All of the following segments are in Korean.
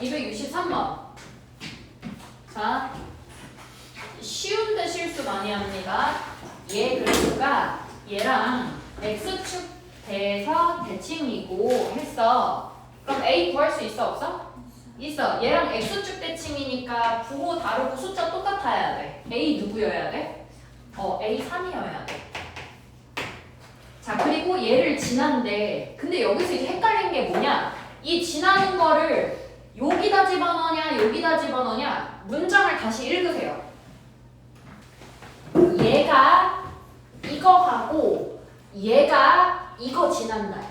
263번. 자, 쉬운데 실수 많이 합니다. 얘 그래프가 얘랑 x축 대에서 대칭이고 했어. 그럼 a 구할 수 있어 없어? 있어. 얘랑 x축 대칭이니까 부호 다르고 숫자 똑같아야 돼. a 누구여야 돼? a 3이어야 돼. 자, 그리고 얘를 지난데 근데 여기서 이제 헷갈린 게 뭐냐? 이 지나는 거를 여기다 집어넣냐 여기다 집어넣냐 문장을 다시 읽으세요. 얘가 이거하고 얘가 이거 지난다야.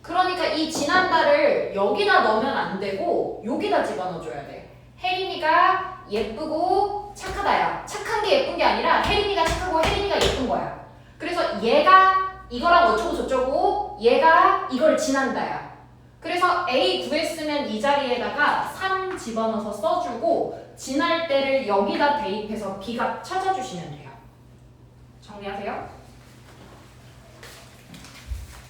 그러니까 이 지난다를 여기다 넣으면 안 되고 여기다 집어넣어줘야 돼. 혜린이가 예쁘고 착하다야. 착한 게 예쁜 게 아니라 혜린이가 착하고 혜린이가 예쁜 거야. 그래서 얘가 이거랑 어쩌고 저쩌고 얘가 이걸 지난다야. 그래서 A 구했으면 이 자리에다가 3 집어넣어서 써주고 지날 때를 여기다 대입해서 B값 찾아주시면 돼요. 정리하세요.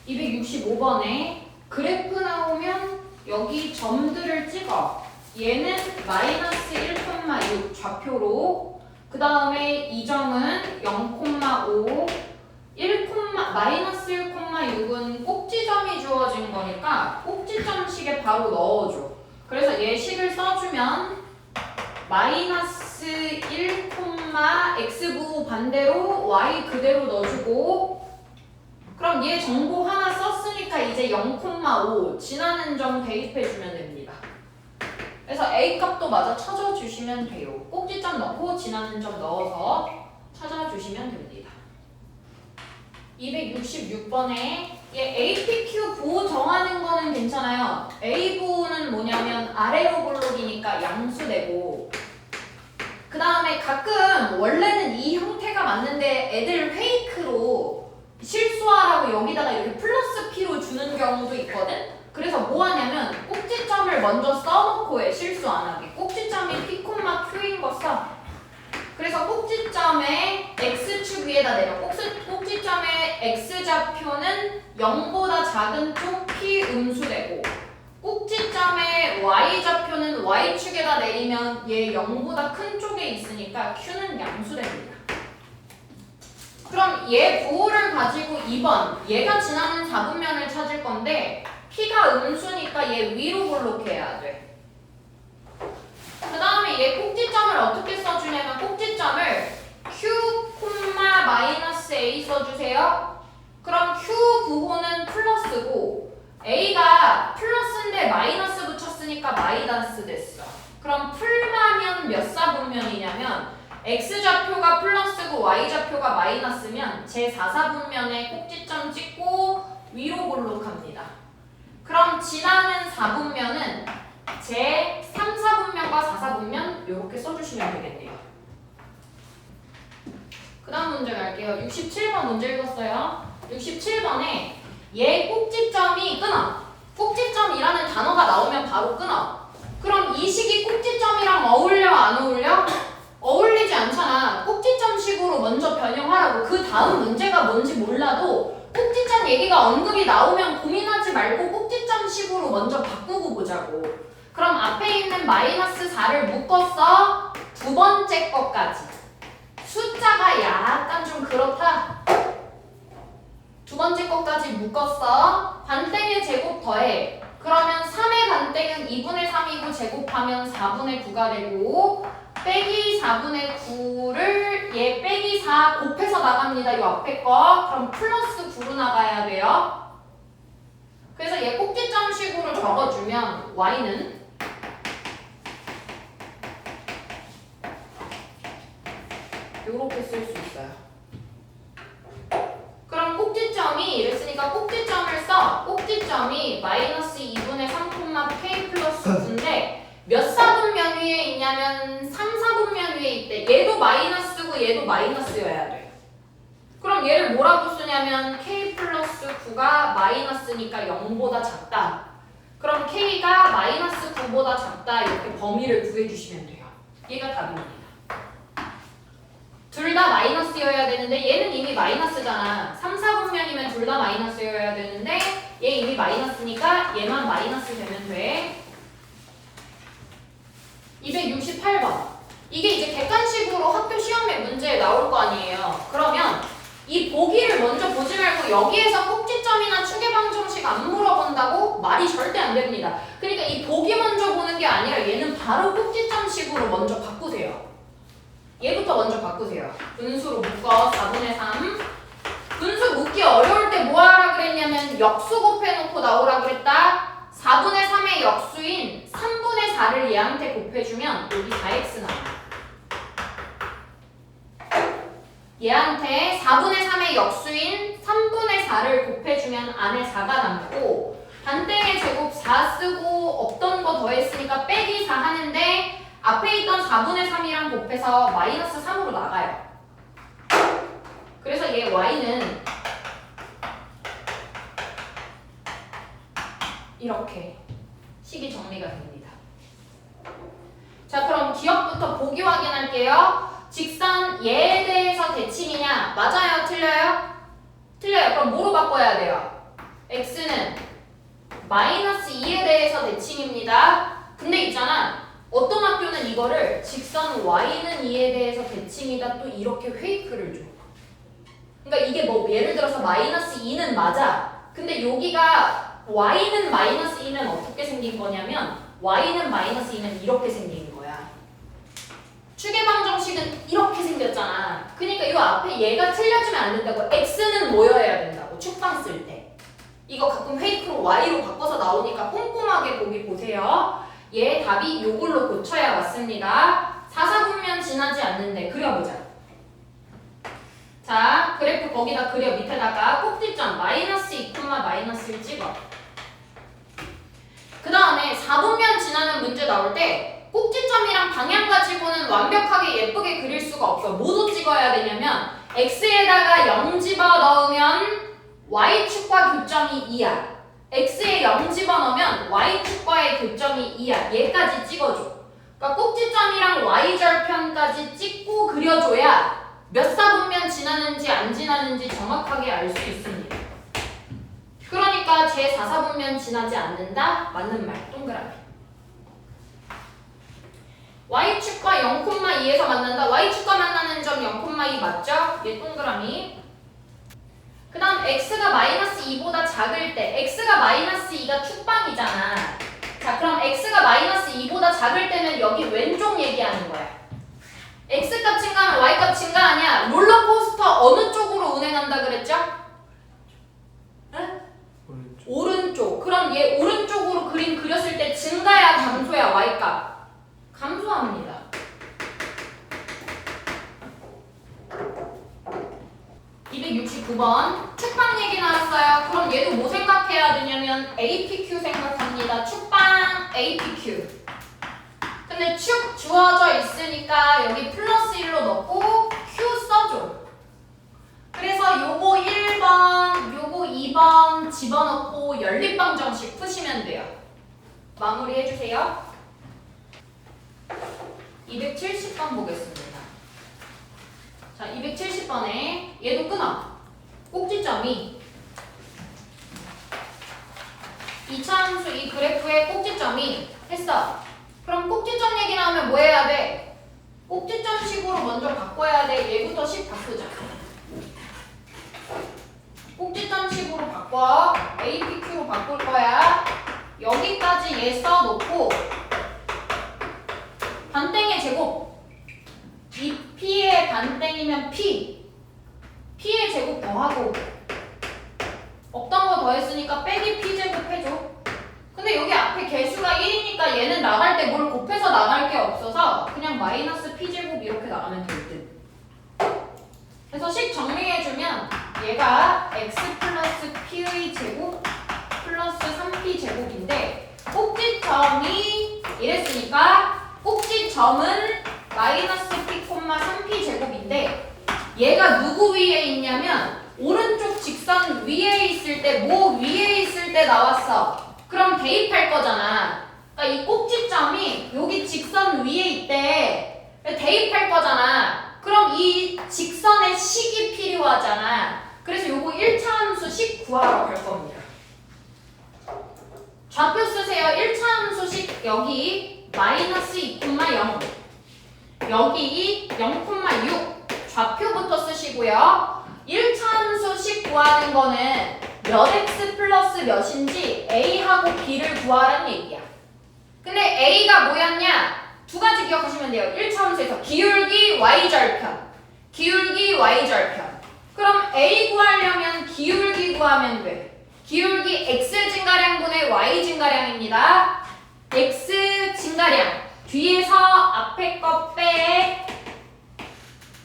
265번에 그래프 나오면 여기 점들을 찍어. 얘는 마이너스 1,6 좌표로 그 다음에 이 점은 0,5 마이너스 1,6은 꼭지점이 주어진 거니까 꼭지점식에 바로 넣어줘. 그래서 얘 식을 써주면 마이너스 1, x부 반대로 y 그대로 넣어주고 그럼 얘 정보 하나 썼으니까 이제 0,5 지나는 점 대입해주면 됩니다. 그래서 a 값도 마저 찾아주시면 돼요. 꼭지점 넣고 지나는 점 넣어서 찾아주시면 됩니다. 266번에 얘 APQ 부호 정하는 거는 괜찮아요. A 부호는 뭐냐면 아래로 블록이니까 양수되고 그 다음에 가끔 원래는 이 형태가 맞는데 애들 페이크로 실수하라고 여기다가 이렇게 플러스 P로 주는 경우도 있거든? 그래서 뭐 하냐면 꼭지점을 먼저 써놓고 해. 실수 안 하게. 꼭지점이 P, Q인 거 써. 그래서 꼭지점에 X축 위에다 내려. 꼭지점의 X좌표는 0보다 작은 쪽 P 음수되고 꼭지점의 Y좌표는 Y축에다 내리면 얘 0보다 큰 쪽에 있으니까 Q는 양수됩니다. 그럼 얘 부호를 가지고 2번 얘가 지나는 4분면을 찾을 건데 P가 음수니까 얘 위로 볼록해야 돼. 그 다음에 얘 꼭지점을 어떻게 써주냐면 꼭지점을 Q, 마이너스 A 써주세요. 그럼 Q 부호는 플러스고 A가 플러스인데 마이너스 붙였으니까 마이너스 됐어. 그럼 풀마면 몇 사분면이냐면 X좌표가 플러스고 Y좌표가 마이너스면 제4사분면에 꼭지점 찍고 위로 볼록합니다. 그럼 지나는 4분면은 제3사분면과 4사분면 이렇게 써주시면 되겠네요. 그 다음 문제 갈게요. 67번 문제 읽었어요. 67번에 얘 꼭지점이 끊어. 꼭지점이라는 단어가 나오면 바로 끊어. 그럼 이 식이 꼭지점이랑 어울려 안 어울려? 어울리지 않잖아. 꼭지점식으로 먼저 변형하라고. 그 다음 문제가 뭔지 몰라도 꼭지점 얘기가 언급이 나오면 고민하지 말고 꼭지점식으로 먼저 바꾸고 보자고. 그럼 앞에 있는 마이너스 4를 묶었어. 두 번째 것까지. 숫자가 약간 좀 그렇다. 두 번째 것까지 묶었어. 반땡의 제곱 더해. 그러면 3의 반땡은 2분의 3이고 제곱하면 4분의 9가 되고 빼기 4분의 9를 얘 빼기 4 곱해서 나갑니다. 이 앞에 거. 그럼 플러스 9로 나가야 돼요. 그래서 얘 꼭지점식으로 적어주면 y는 이렇게 쓸 수 있어요. 그럼 꼭지점이 이랬으니까 꼭지점을 써. 꼭지점이 마이너스 2분의 3, k 플러스 9인데 몇 사분면 위에 있냐면 3사분면 위에 있대. 얘도 마이너스고 얘도 마이너스여야 돼. 그럼 얘를 뭐라고 쓰냐면 k 플러스 9가 마이너스니까 0보다 작다. 그럼 k가 마이너스 9보다 작다. 이렇게 범위를 구해주시면 돼요. 얘가 답입니다. 둘 다 마이너스여야 되는데 얘는 이미 마이너스잖아. 3, 4분면이면 둘 다 마이너스여야 되는데 얘 이미 마이너스니까 얘만 마이너스 되면 돼. 268번. 이게 이제 객관식으로 학교 시험에 문제에 나올 거 아니에요. 그러면 이 보기를 먼저 보지 말고 여기에서 꼭지점이나 추계방정식 안 물어본다고 말이 절대 안 됩니다. 그러니까 이 보기 먼저 보는 게 아니라 얘는 바로 꼭지점식으로 먼저 바꾸세요. 얘부터 먼저 바꾸세요. 분수로 묶어 4분의 3. 분수 묶기 어려울 때 뭐 하라 그랬냐면 역수 곱해놓고 나오라 그랬다. 4분의 3의 역수인 3분의 4를 얘한테 곱해주면 여기 4x 나와요. 얘한테 4분의 3의 역수인 3분의 4를 곱해주면 안에 4가 남고 반땡의 제곱 4 쓰고 없던 거 더했으니까 빼기 4 하는데 앞에 있던 4분의 3이랑 곱해서 마이너스 3으로 나가요. 그래서 얘 y는 이렇게 식이 정리가 됩니다. 자, 그럼 기억부터 보기 확인할게요. 직선 얘에 대해서 대칭이냐? 맞아요? 틀려요? 틀려요. 그럼 뭐로 바꿔야 돼요? x는 마이너스 2에 대해서 대칭입니다. 근데 있잖아. 어떤 학교는 이거를 직선 y는 2에 대해서 대칭이다 또 이렇게 페이크를 줘. 그러니까 이게 뭐 예를 들어서 마이너스 2는 맞아. 근데 여기가 y는 마이너스 2는 어떻게 생긴 거냐면 y는 마이너스 2는 이렇게 생긴 거야. 추계방정식은 이렇게 생겼잖아. 그러니까 이 앞에 얘가 틀려지면 안 된다고. x는 뭐여야 된다고. 축방 쓸 때. 이거 가끔 페이크로 y로 바꿔서 나오니까 꼼꼼하게 보기 보세요. 얘 답이 요걸로 고쳐야 맞습니다. 4사분면 지나지 않는데 그려보자. 자, 그래프 거기다 그려. 밑에다가 꼭지점 마이너스 2, 마이너스 1 찍어. 그 다음에 4분면 지나는 문제 나올 때 꼭지점이랑 방향 가지고는 완벽하게 예쁘게 그릴 수가 없어. 뭐도 찍어야 되냐면 x에다가 0 집어넣으면 y축과 교점이 2야. x에 0 집어넣으면 y축과의 교점이 2야. 얘까지 찍어줘. 그러니까 꼭지점이랑 y절편까지 찍고 그려줘야 몇 사분면 지나는지 안 지나는지 정확하게 알 수 있습니다. 그러니까 제 4사분면 지나지 않는다? 맞는 말. 동그라미. y축과 0,2에서 만난다. y축과 만나는 점 0,2 맞죠? 얘 동그라미. 그 다음 x가 마이너스 2보다 작을 때 x가 마이너스 2가 축방이잖아. 자, 그럼 x가 마이너스 2보다 작을 때는 여기 왼쪽 얘기하는 거야. x값 증가하면 y값 증가하냐? 롤러코스터 어느 쪽으로 운행한다 그랬죠? 응? 오른쪽. 그럼 얘 오른쪽으로 그림 그렸을 때 증가야 감소야 y값? 감소합니다. (269번) 축방 얘기 나왔어요. 그럼 얘도 뭐 생각해야 되냐면 APQ 생각합니다. 축방 APQ. 근데 축 주어져 있으니까 여기 플러스 1로 넣고 Q 써줘. 그래서 요거 1번, 요거 2번 집어넣고 연립방정식 푸시면 돼요. 마무리 해주세요. 270번 보겠습니다. 자, 270번에 얘도 끊어. 꼭지점이 이차함수 이 그래프의 꼭지점이 했어. 그럼 꼭지점 얘기 나오면 뭐 해야 돼? 꼭지점식으로 먼저 바꿔야 돼. 얘부터 식 바꾸자. 꼭지점식으로 바꿔. APQ로 바꿀 거야. 여기까지 얘 써놓고 반땡의 제곱. 이 P의 반땡이면 P. P의 제곱 더하고 없던 거 더했으니까 빼기 P제곱 해줘. 근데 여기 앞에 개수가 1이니까 얘는 나갈 때 뭘 곱해서 나갈 게 없어서 그냥 마이너스 P제곱 이렇게 나가면 될 듯. 그래서 식 정리해주면 얘가 x 플러스 P의 제곱 플러스 3P제곱인데 꼭지점이 이랬으니까 꼭지점은 마이너스 P, 3P제곱인데 얘가 누구 위에 있냐면 오른쪽 직선 위에 있을 때 뭐 위에 있을 때 나왔어. 그럼 대입할 거잖아. 그러니까 이 꼭지점이 여기 직선 위에 있대. 대입할 거잖아. 그럼 이 직선의 식이 필요하잖아. 그래서 요거 1차 함수 식 구하러 갈 겁니다. 좌표 쓰세요. 1차 함수 식 여기 마이너스 2,0 여기 0,6 좌표부터 쓰시고요. 1차 함수식 구하는 거는 몇 x 플러스 몇인지 a하고 b를 구하라는 얘기야. 근데 a가 뭐였냐? 두 가지 기억하시면 돼요. 1차 함수에서 기울기 y절편, 기울기 y절편. 그럼 a 구하려면 기울기 구하면 돼. 기울기 x 증가량분의 y 증가량입니다. x 증가량 뒤에서 앞에 거 빼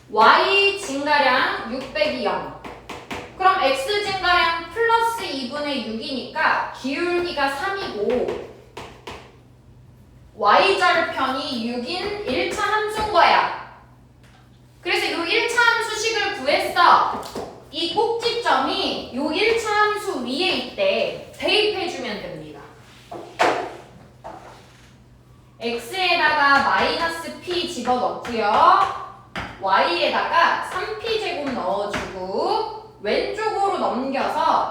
y 증가량 6 빼기 0. 그럼 x 증가량 플러스 2분의 6이니까 기울기가 3이고 y절편이 6인 1차 함수인 거야. 그래서 이 1차 함수식을 구했어. 이 꼭지점이 이 1차 함수 위에 있대. 대입해주면 됩니다. x에다가 마이너스 p 집어넣고요. y에다가 3p 제곱 넣어주고 왼쪽으로 넘겨서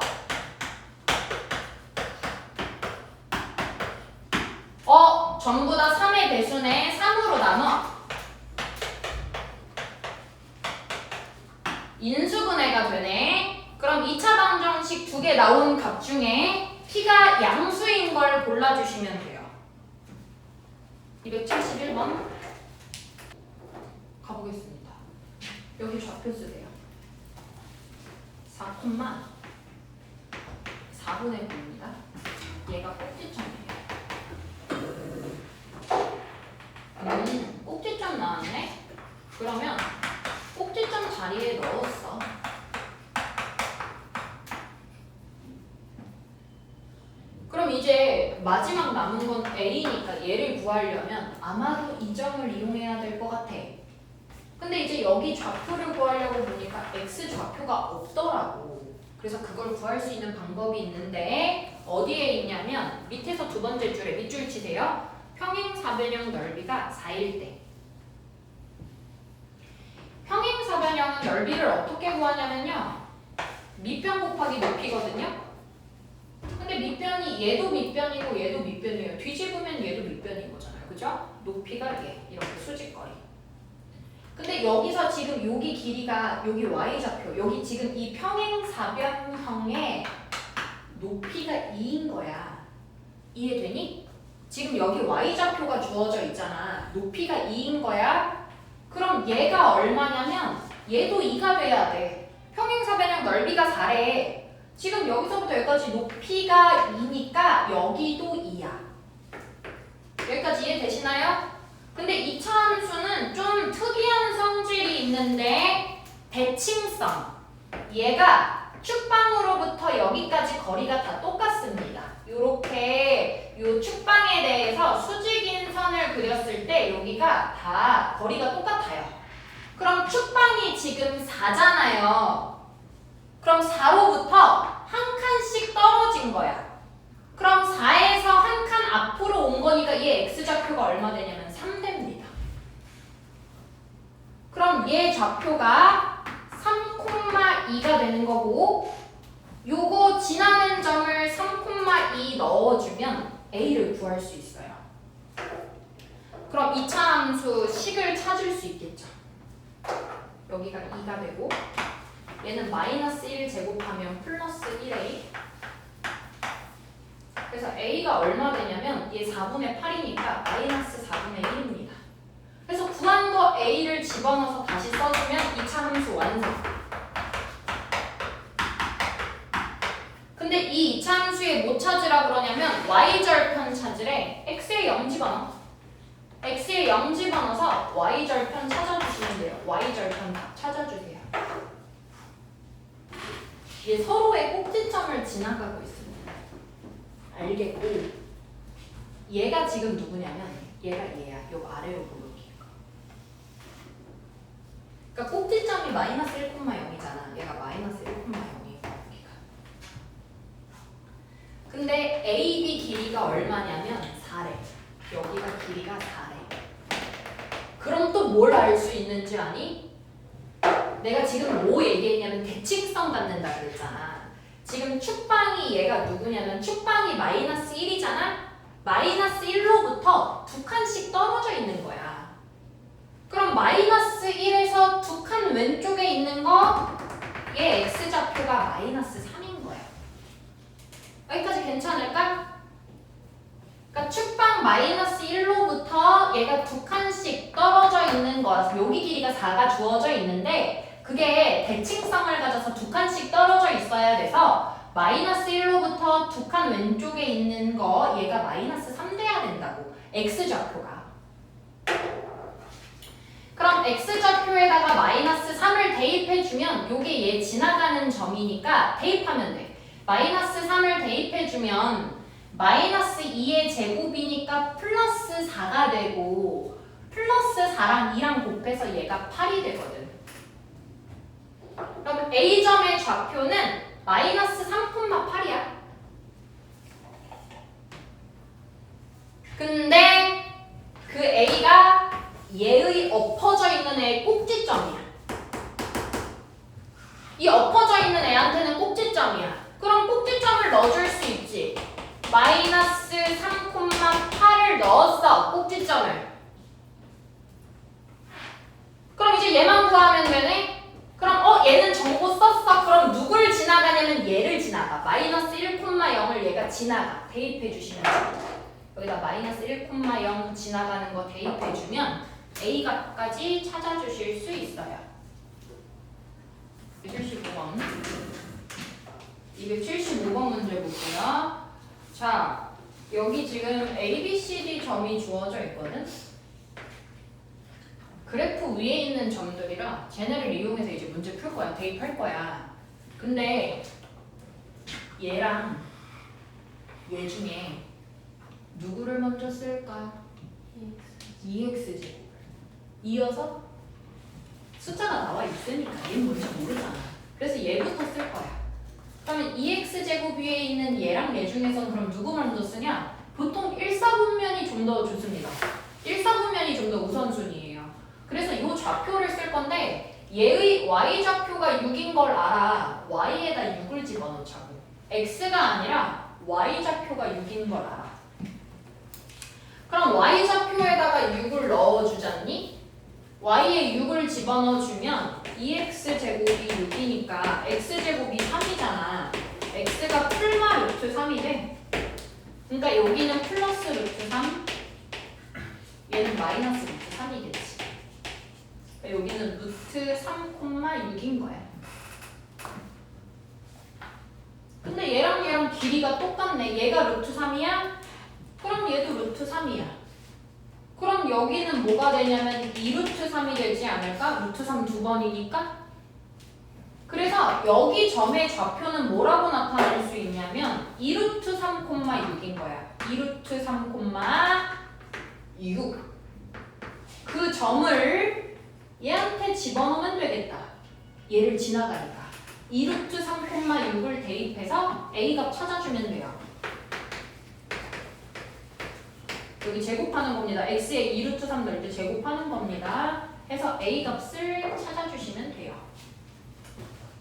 전부 다 3의 배수네. 3으로 나눠. 인수분해가 되네. 그럼 2차 방정식 두 개 나온 값 중에 p가 양수인 걸 골라주시면 돼요. 271번 가보겠습니다. 여기 좌표 쓰세요. 4,4분의 9입니다. 얘가 꼭지점이에요. 꼭지점 나왔네? 그러면 꼭지점 자리에 넣었어. 그럼 이제 마지막 남은 건 A니까 얘를 구하려면 아마도 이 점을 이용해야 될 것 같아. 근데 이제 여기 좌표를 구하려고 보니까 X 좌표가 없더라고. 그래서 그걸 구할 수 있는 방법이 있는데 어디에 있냐면 밑에서 두 번째 줄에 밑줄 치세요. 평행사변형 넓이가 4일 때. 평행사변형은 넓이를 어떻게 구하냐면요. 밑변 곱하기 높이거든요. 근데 밑변이 얘도 밑변이고 얘도 밑변이에요. 뒤집으면 얘도 밑변인 거잖아요. 그죠? 높이가 얘. 이렇게 수직거리. 근데 여기서 지금 여기 길이가 여기 y좌표. 여기 지금 이 평행사변형의 높이가 2인 거야. 이해되니? 지금 여기 y좌표가 주어져 있잖아. 높이가 2인 거야. 그럼 얘가 얼마냐면 얘도 2가 돼야 돼. 평행사변형 넓이가 4래. 지금 여기서부터 여기까지 높이가 2니까 여기도 2야. 여기까지 이해되시나요? 근데 2차 함수는 좀 특이한 성질이 있는데 대칭성. 얘가 축방으로부터 여기까지 거리가 다 똑같습니다. 요렇게 요 축방에 대해서 수직인 선을 그렸을 때 여기가 다 거리가 똑같아요. 그럼 축방이 지금 4잖아요. 그럼 4로부터 한 칸씩 떨어진 거야. 그럼 4에서 한 칸 앞으로 온 거니까 이 x좌표가 얼마 되냐면 3 됩니다. 그럼 얘 좌표가 3,2가 되는 거고 요거 지나는 점을 3,2 넣어주면 a를 구할 수 있어요. 그럼 2차 함수 식을 찾을 수 있겠죠. 여기가 2가 되고 얘는 마이너스 1 제곱하면 플러스 1a. 그래서 a가 얼마 되냐면 얘 4분의 8이니까 마이너스 4분의 1입니다. 그래서 구한 거 a를 집어넣어서 다시 써주면 2차 함수 완성. 근데 이 2차 함수에 뭐 찾으라 그러냐면 y절편 찾으래. x에 0 집어넣어. x에 0 집어넣어서 y절편 찾아주시면 돼요. y절편 다 찾아주세요. 얘 서로의 꼭지점을 지나가고 있습니다. 알겠고 얘가 지금 누구냐면 얘가 얘야. 요 아래로 보여줄게요. 그러니까 꼭지점이 마이너스 1,0이잖아. 얘가 마이너스 1,0이고 여기가. 근데 AB 길이가 얼마냐면 4래. 여기가 길이가 4래. 그럼 또 뭘 알 수 있는지 아니? 내가 지금 뭐 얘기했냐면 대칭성 갖는다 그랬잖아. 지금 축방이 얘가 누구냐면 축방이 마이너스 1이잖아? 마이너스 1로부터 두 칸씩 떨어져 있는 거야. 그럼 마이너스 1에서 두 칸 왼쪽에 있는 거, 얘 x좌표가 마이너스 3인 거야. 여기까지 괜찮을까? 그러니까 축방 마이너스 1로부터 얘가 두 칸씩 떨어져 있는 거라서 여기 길이가 4가 주어져 있는데 그게 대칭성을 가져서 두 칸씩 떨어져 있어야 돼서 마이너스 1로부터 두 칸 왼쪽에 있는 거 얘가 마이너스 3 돼야 된다고. x좌표가. 그럼 x좌표에다가 마이너스 3을 대입해주면 요게 얘 지나가는 점이니까 대입하면 돼. 마이너스 3을 대입해주면 마이너스 2의 제곱이니까 플러스 4가 되고 플러스 4랑 2랑 곱해서 얘가 8이 되거든. 그럼 A점의 좌표는 마이너스 3,8이야. 근데 그 A가 얘의 엎어져 있는 애의 꼭지점이야. 이 엎어져 있는 애한테는 꼭지점이야. 그럼 꼭지점을 넣어줄 수 있지. 마이너스 3,8을 넣었어. 꼭지점을. 그럼 이제 얘만 구하면 되네. 그럼 얘는 정보 썼어. 그럼 누굴 지나가냐면 얘를 지나가. 마이너스 1,0을 얘가 지나가. 대입해 주시면 돼요. 여기다 마이너스 1,0 지나가는 거 대입해 주면 A 값까지 찾아주실 수 있어요. 275번. 275번 문제 볼게요. 자, 여기 지금 A, B, C, D 점이 주어져 있거든? 그래프 위에 있는 점들이라 쟤네를 이용해서 이제 문제 풀 거야. 대입할 거야. 근데 얘랑 얘 중에 누구를 먼저 쓸까? EX제곱을. 이어서 숫자가 나와 있으니까 얘는 뭔지 모르잖아. 그래서 얘부터 쓸 거야. 그러면 2x제곱 위에 있는 얘랑 얘 중에서는 그럼 누구 먼저 쓰냐? 보통 1사분면이 좀 더 좋습니다. 1사분면이 좀 더 우선순위예요. 그래서 이 좌표를 쓸 건데 얘의 y좌표가 6인 걸 알아. y에다 6을 집어넣자고. x가 아니라 y좌표가 6인 걸 알아. 그럼 y좌표에다가 6을 넣어주잖니? y에 6을 집어넣어주면 2x제곱이 6이니까 x제곱이 3이잖아. x가 풀마 루트 3이 돼. 그러니까 여기는 플러스 루트 3, 얘는 마이너스 루트 3이겠지. 그러니까 여기는 루트 3,6인 거야. 근데 얘랑 길이가 똑같네. 얘가 루트 3이야? 그럼 얘도 루트 3이야. 그럼 여기는 뭐가 되냐면 2루트 3이 되지 않을까? 루트 3 두 번이니까? 그래서 여기 점의 좌표는 뭐라고 나타낼 수 있냐면 2루트 3,6인 거야. 2루트 3,6. 그 점을 얘한테 집어넣으면 되겠다. 얘를 지나가니까. 2루트 3,6을 대입해서 A값 찾아주면 돼요. 여기 제곱하는 겁니다. x에 2루트 3 넣을 때 제곱하는 겁니다. 해서 A 값을 찾아주시면 돼요.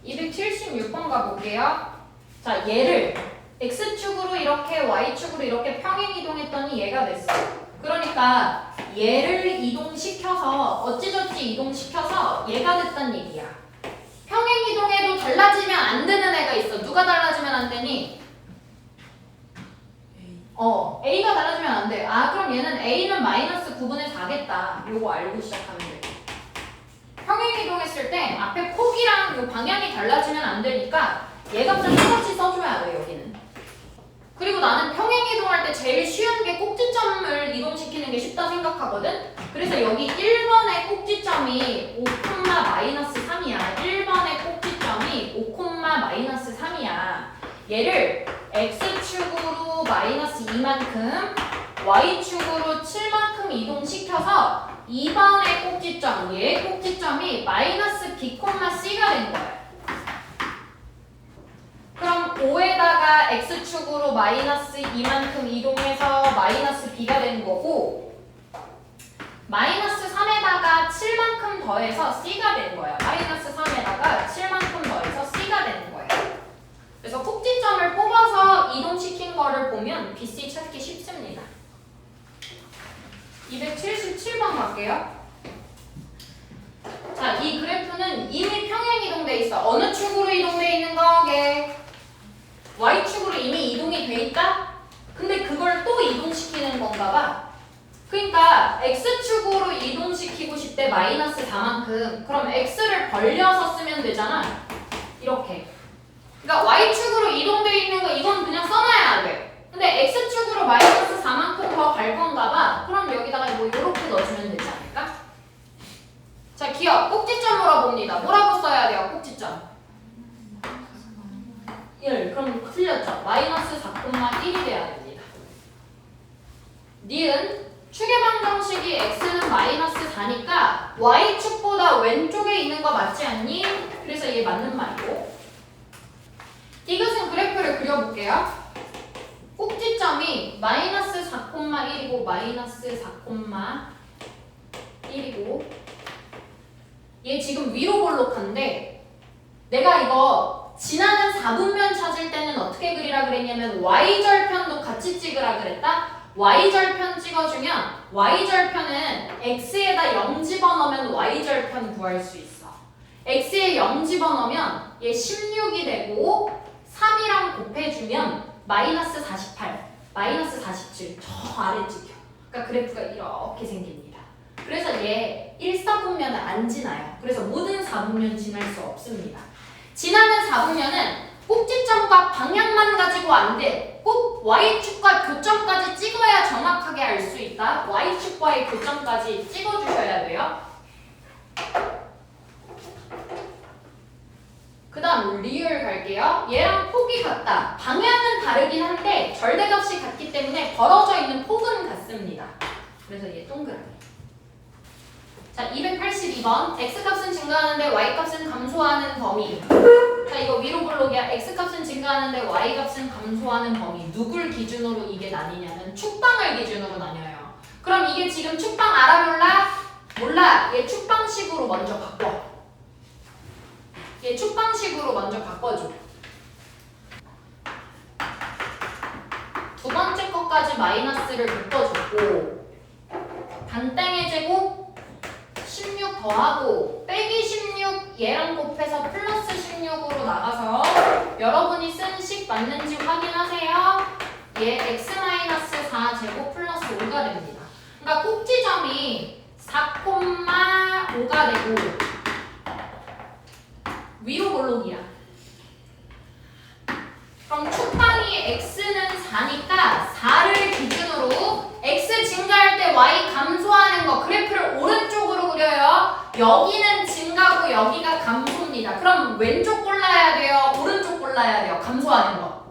276번 가볼게요. 자, 얘를 x축으로 이렇게 y축으로 이렇게 평행 이동했더니 얘가 됐어. 그러니까 얘를 이동시켜서 어찌저찌 이동시켜서 얘가 됐단 얘기야. 평행 이동해도 달라지면 안 되는 애가 있어. 누가 달라지면 안 되니? A가 달라지면 안 돼. 그럼 얘는 A는 마이너스 9분의 4겠다. 요거 알고 시작하면 돼. 평행 이동했을 때 앞에 폭이랑 요 방향이 달라지면 안 되니까 얘 값을 똑같이 써줘야 돼, 여기는. 그리고 나는 평행 이동할 때 제일 쉬운 게 꼭지점을 이동시키는 게 쉽다 생각하거든? 그래서 여기 1번의 꼭지점이 5, 마이너스 3이야. 1번의 꼭지점이 5, 마이너스 3이야. 얘를 x축으로 마이너스 2만큼, y축으로 7만큼 이동시켜서 2번의 꼭지점, 얘의 꼭지점이 마이너스 b, c가 된 거야. 그럼 5에다가 x축으로 마이너스 2만큼 이동해서 마이너스 b가 된 거고, 마이너스 3에다가 7만큼 더해서 c가 된 거야. 마이너스 3에다가 7만큼 더해서 c가 되는 거야. 그래서 꼭지점을 뽑아서 이동시킨 거를 보면 BC 찾기 쉽습니다. 277번 갈게요. 자, 이 그래프는 이미 평행 이동돼 있어. 어느 축으로 이동돼 있는 거게? Y축으로 이미 이동이 돼 있다? 근데 그걸 또 이동시키는 건가 봐. 그러니까 X축으로 이동시키고 싶대 마이너스 4만큼. 그럼 X를 벌려서 쓰면 되잖아. 이렇게. 그러니까 Y축으로 이동돼 있는 거 이건 그냥 써놔야 돼. 근데 X축으로 마이너스 4만큼 더 갈 건가 봐. 그럼 여기다가 뭐 이렇게 넣어주면 되지 않을까? 자, 기억. 꼭지점 물어봅니다. 뭐라고 써야 돼요? 꼭지점. 1. 그럼 틀렸죠? 마이너스 4,1이 돼야 됩니다. 니은 축의 방정식이 x는 마이너스 4니까 y축보다 왼쪽에 있는 거 맞지 않니? 그래서 이게 맞는 말이고. 디귿은 그래프를 그려볼게요. 꼭지점이 마이너스 4,1이고 마이너스 4,1이고 얘 지금 위로 볼록한데 내가 이거 지나는 4분면 찾을 때는 어떻게 그리라 그랬냐면 y절편도 같이 찍으라 그랬다? y절편 찍어주면 y절편은 x에다 0 집어넣으면 y절편 구할 수 있어. x에 0 집어넣으면 얘 16이 되고 3이랑 곱해주면 마이너스 48, 마이너스 47 저 아래 찍혀. 그러니까 그래프가 이렇게 생깁니다. 그래서 얘 1,4분면은 안 지나요. 그래서 모든 4분면 지날 수 없습니다. 지나는 4분면은 꼭지점과 방향만 가지고 안 돼. 꼭 Y축과 교점까지 찍어야 정확하게 알 수 있다. Y축과의 교점까지 찍어주셔야 돼요. 그 다음 리을 갈게요. 얘랑 폭이 같다. 방향은 다르긴 한데 절대값이 같기 때문에 벌어져 있는 폭은 같습니다. 그래서 얘 동그라미. 자, 282번. x값은 증가하는데 y값은 감소하는 범위. 자, 이거 위로 볼록이야. x값은 증가하는데 y값은 감소하는 범위. 누굴 기준으로 이게 나뉘냐면 축방을 기준으로 나뉘어요. 그럼 이게 지금 축방 알아 몰라? 몰라. 얘 축방식으로 먼저 바꿔. 얘 축방식으로 먼저 바꿔줘. 두 번째 것까지 마이너스를 묶어줬고 단땡의 제곱 16 더하고 빼기 16 얘랑 곱해서 플러스 16으로 나가서 여러분이 쓴 식 맞는지 확인하세요. 얘 x-4 제곱 플러스 5가 됩니다. 그러니까 꼭지점이 4,5가 되고 위로 볼록이야. 그럼 축방이 x는 4니까 4를 기준으로 x 증가할 때 y 감소하는 거 그래프를 오른쪽으로 그려요. 여기는 증가고 여기가 감소입니다. 그럼 왼쪽 골라야 돼요? 오른쪽 골라야 돼요? 감소하는 거.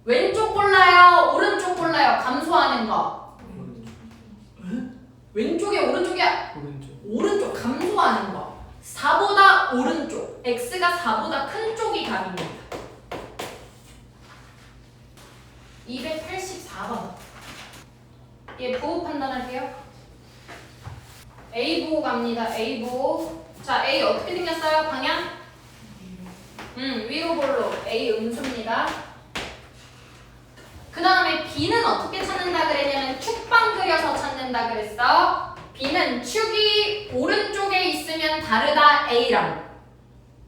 왼쪽 골라요? 오른쪽 골라요? 감소하는 거. 왼쪽에 오른쪽이야? 오른쪽 감소하는 거. 4보다 오른쪽. x가 4보다 큰 쪽이 답입니다. 284번. 얘 부호 판단할게요. A 보호 갑니다. A 보호. 자, A 어떻게 생겼어요? 방향? 위로 볼록. A 음수입니다. 그 다음에 B는 어떻게 찾는다 그랬냐면 축방 그려서 찾는다 그랬어. B는 축이 오른쪽에 있으면 다르다 A랑.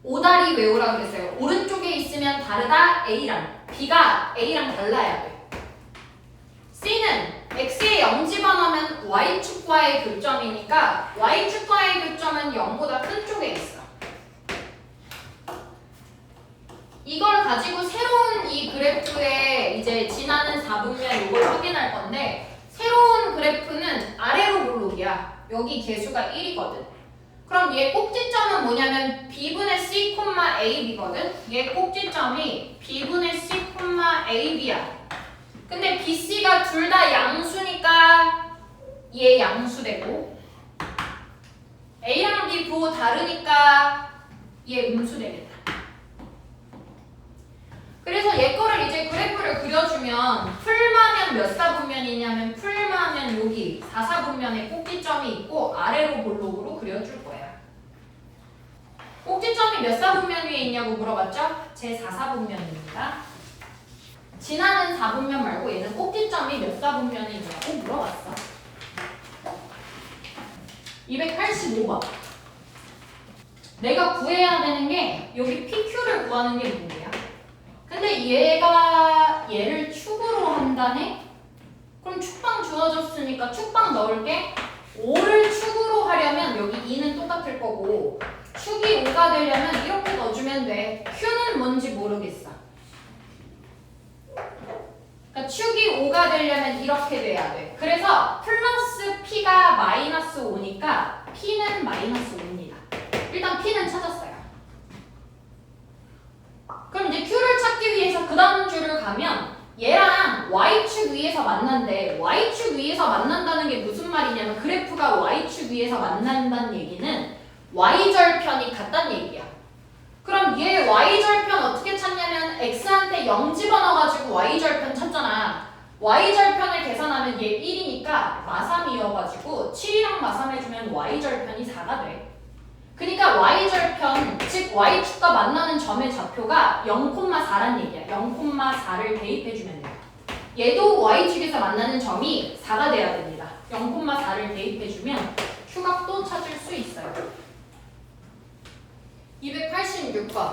오다리 외우라 그랬어요. 오른쪽에 있으면 다르다 A랑. B가 A랑 달라야 돼. C는 X에 0 집어넣으면 Y축과의 교점이니까 Y축과의 교점은 0보다 큰 쪽에 있어. 이걸 가지고 새로운 이 그래프에 이제 지나는 4분면 이걸 확인할 건데 새로운 그래프는 아래로 볼록이야. 여기 개수가 1이거든. 그럼 얘 꼭지점은 뭐냐면 B분의 C, AB거든. 얘 꼭지점이 B분의 C, AB야. 근데 BC가 둘 다 양수니까 얘 양수되고 A랑 B 부호 다르니까 얘 음수되겠다. 그래서 얘 거를 이제 그래프를 그려주면 풀마면 몇 사분면이냐면 풀마면 여기 4사분면에 꼭지점이 있고 아래로 볼록으로 그려줄 거야. 꼭지점이 몇 사분면 위에 있냐고 물어봤죠? 제 4사분면입니다. 지나는 4분면 말고 얘는 꼭지점이 몇 4분면이냐고 물어봤어. 285번. 내가 구해야 되는 게 여기 PQ를 구하는 게 문제야. 근데 얘를 축으로 한다네? 그럼 축방 주어졌으니까 축방 넣을게. 5를 축으로 하려면 여기 2는 똑같을 거고 축이 5가 되려면 이렇게 넣어주면 돼. Q는 뭔지 모르겠어. 그러니까 축이 5가 되려면 이렇게 돼야 돼. 그래서 플러스 P가 마이너스 5니까 P는 마이너스 5입니다. 일단 P는 찾았어요. 그럼 이제 Q를 찾기 위해서 그 다음 줄을 가면 얘랑 Y축 위에서 만난대. Y축 위에서 만난다는 게 무슨 말이냐면 그래프가 Y축 위에서 만난다는 얘기는 Y절편이 같다는 얘기야. 그럼 얘 Y절편 어떻게 찾냐면 X한테 0 집어넣어가지고 Y절편 찾잖아. Y절편을 계산하면 얘 1이니까 마3이어가지고 7이랑 마3 해주면 Y절편이 4가 돼. 그러니까 Y절편, 즉 Y축과 만나는 점의 좌표가 0,4란 얘기야. 0,4를 대입해주면 돼요. 얘도 Y축에서 만나는 점이 4가 돼야 됩니다. 0,4를 대입해주면 Q각도 찾을 수 있어요. 286번.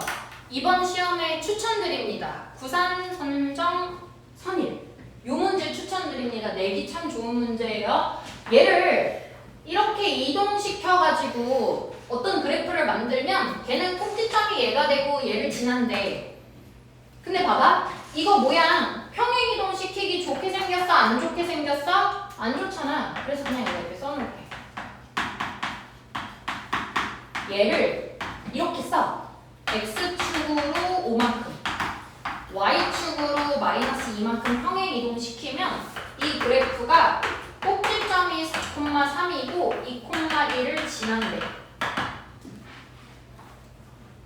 이번 시험에 추천드립니다. 구산, 선정, 선일. 요 문제 추천드립니다. 내기 참 좋은 문제예요. 얘를 이렇게 이동시켜가지고 어떤 그래프를 만들면 걔는 꼭지점이 얘가 되고 얘를 지난대. 근데 봐봐. 이거 모양 평행 이동시키기 좋게 생겼어? 안 좋게 생겼어? 안 좋잖아. 그래서 그냥 이렇게 써놓을게. 얘를 이렇게 써. X축으로 5만큼 Y축으로 마이너스 2만큼 평행 이동시키면 이 그래프가 꼭지점이 4,3이고 2,1을 지난대.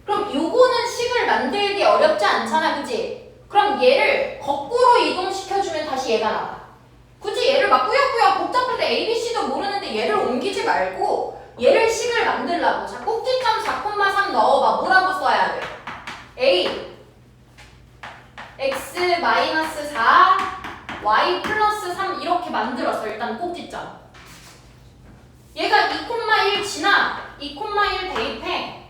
그럼 요거는 식을 만들기 어렵지 않잖아, 그치? 그럼 얘를 거꾸로 이동시켜주면 다시 얘가 나와. 굳이 얘를 막 꾸역꾸역 복잡할 때 ABC도 모르는데 얘를 옮기지 말고 얘를 식을 만들라고. 자, 꼭지점 4,3 넣어봐. 뭐라고 써야 돼? A X 마이너스 4 Y 플러스 3 이렇게 만들었어. 일단 꼭지점. 얘가 2,1 지나 2,1 대입해.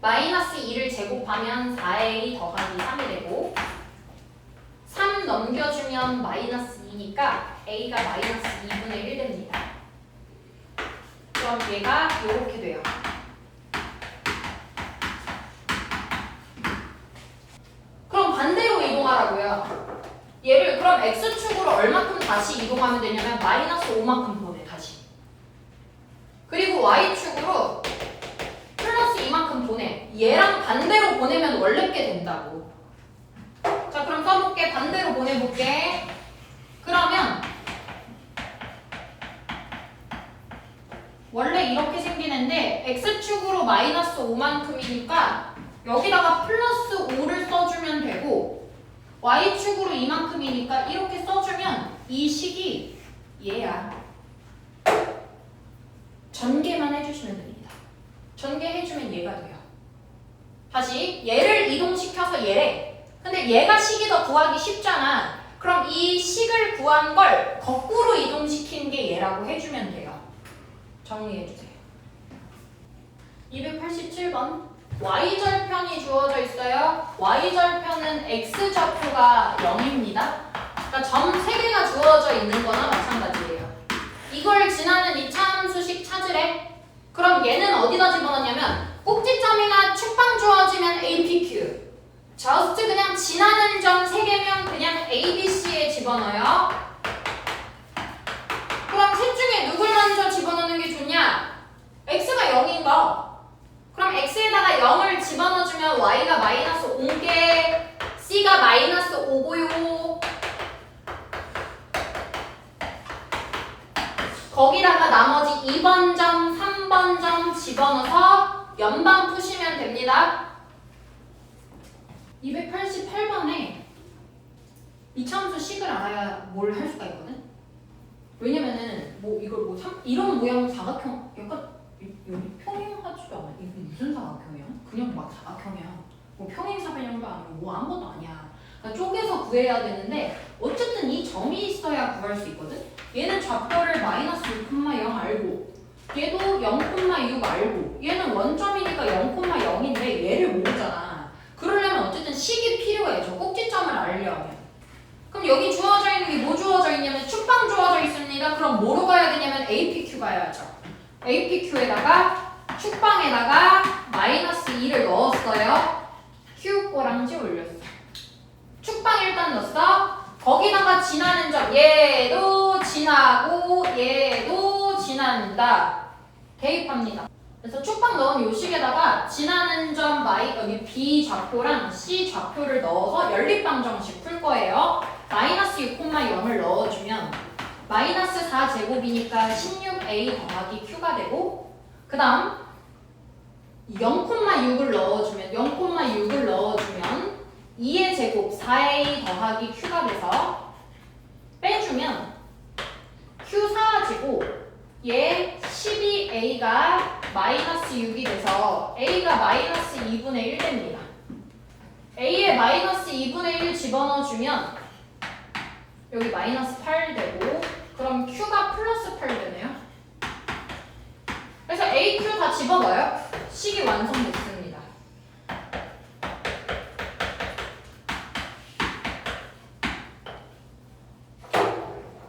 마이너스 2를 제곱하면 4A 더하기 3이 되고 3 넘겨주면 마이너스 2니까 A가 마이너스 2분의 1 됩니다. 그럼 얘가 이렇게 돼요. 그럼 반대로 이동하라고요. 얘를 그럼 X축으로 얼마큼 다시 이동하면 되냐면 마이너스 5만큼 보내 다시. 그리고 Y축으로 플러스 2만큼 보내. 얘랑 반대로 보내면 원래 게 된다고. 자, 그럼 써볼게. 반대로 보내볼게. 그러면 원래 이렇게 생기는데 X축으로 마이너스 5만큼이니까 여기다가 플러스 5를 써주면 되고 Y축으로 이만큼이니까 이렇게 써주면 이 식이 얘야. 전개만 해주시면 됩니다. 전개해주면 얘가 돼요. 다시 얘를 이동시켜서 얘래. 근데 얘가 식이 더 구하기 쉽잖아. 그럼 이 식을 구한 걸 거꾸로 이동시킨 게 얘라고 해주면 돼요. 정리해주세요. 287번. Y절편이 주어져 있어요. Y절편은 X좌표가 0입니다. 그러니까 점 3개가 주어져 있는 거나 마찬가지예요. 이걸 지나는 이차함수식 찾으래. 그럼 얘는 어디다 집어넣냐면 꼭지점이나 축방 주어지면 A, P, Q. 저스트 그냥 지나는 점 3개면 그냥 A, B, C에 집어넣어요. 그럼 셋 중에 누굴 먼저 집어넣는 게 좋냐? X가 0인 거. 그럼 X에다가 0을 집어넣어주면 Y가 마이너스 5개, C가 마이너스 5고요. 거기다가 나머지 2번 점, 3번 점 집어넣어서 연방 푸시면 됩니다. 288번에 이차함수 식을 알아야 뭘 할 수가 있거든? 왜냐면은 뭐 이걸 뭐 이런 모양 사각형 약간 여기 평행하지도 않아. 이게 무슨 사각형이야? 그냥 막 사각형이야. 뭐 평행사변형도 아니고 뭐 아무것도 아니야. 그러니까 쪼개서 구해야 되는데 어쨌든 이 점이 있어야 구할 수 있거든. 얘는 좌표를 마이너스 6,0 알고 얘도 0,6 알고 얘는 원점이니까 0,0인데 얘를 모르잖아. 그러려면 어쨌든 식이 필요해. 저 꼭지점을 알려면. 그럼 여기 주어져 있는 게 뭐 주어져 있냐면 축방 주어져 있습니다. 그럼 뭐로 가야 되냐면 APQ 가야죠. APQ에다가 축방에다가 마이너스 2를 넣었어요. Q 꼬랑지 올렸어. 축방 일단 넣었어. 거기다가 지나는 점 얘도 지나고 얘도 지난다. 대입합니다. 그래서 축방 넣은 요 식에다가 지나는 점 여기 B 좌표랑 C 좌표를 넣어서 연립방정식 풀 거예요. 마이너스 6,0을 넣어주면 마이너스 4제곱이니까 16A 더하기 Q가 되고 그 다음 0,6을 넣어주면 2의 제곱 4A 더하기 Q가 돼서 빼주면 Q4지고 얘 12A가 마이너스 6이 돼서 A가 마이너스 2분의 1 됩니다. A에 마이너스 2분의 1 집어넣어주면 여기 마이너스 8 되고 그럼 Q가 플러스 8 되네요. 그래서 A, Q 다 집어넣어요. 식이 완성됐습니다.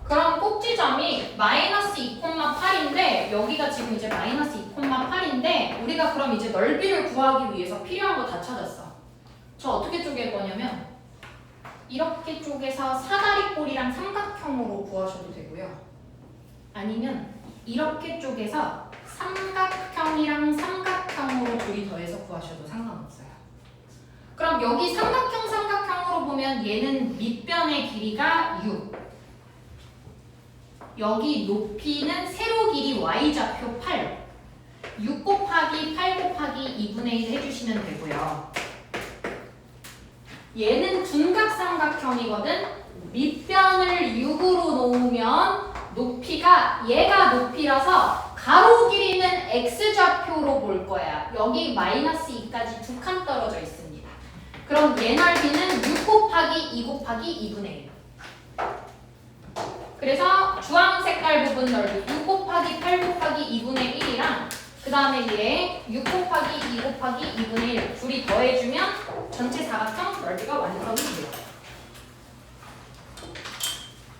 그럼 꼭지점이 마이너스 2,8인데 여기가 지금 이제 마이너스 2,8인데 우리가 그럼 이제 넓이를 구하기 위해서 필요한 거 다 찾았어. 저 어떻게 쪼갤 거냐면 이렇게 쪼개서 사다리꼴이랑 삼각형으로 구하셔도 되고요. 아니면 이렇게 쪼개서 삼각형이랑 삼각형으로 둘이 더해서 구하셔도 상관없어요. 그럼 여기 삼각형으로 보면 얘는 밑변의 길이가 6. 여기 높이는 세로 길이 y좌표 8. 6 곱하기 8 곱하기 2분의 1 해주시면 되고요. 얘는 둔각삼각형이거든. 밑변을 6으로 놓으면 높이가 얘가 높이라서 가로 길이는 x좌표로 볼 거야. 여기 마이너스 2까지 2칸 떨어져 있습니다. 그럼 얘 넓이는 6 곱하기 2 곱하기 2분의 1. 그래서 주황 색깔 부분 넓이 6 곱하기 8 곱하기 2분의 1이랑 그 다음에 얘 6 곱하기 2 곱하기 2분의 1 둘이 더해주면 전체 사각형 넓이가 완성이 돼요.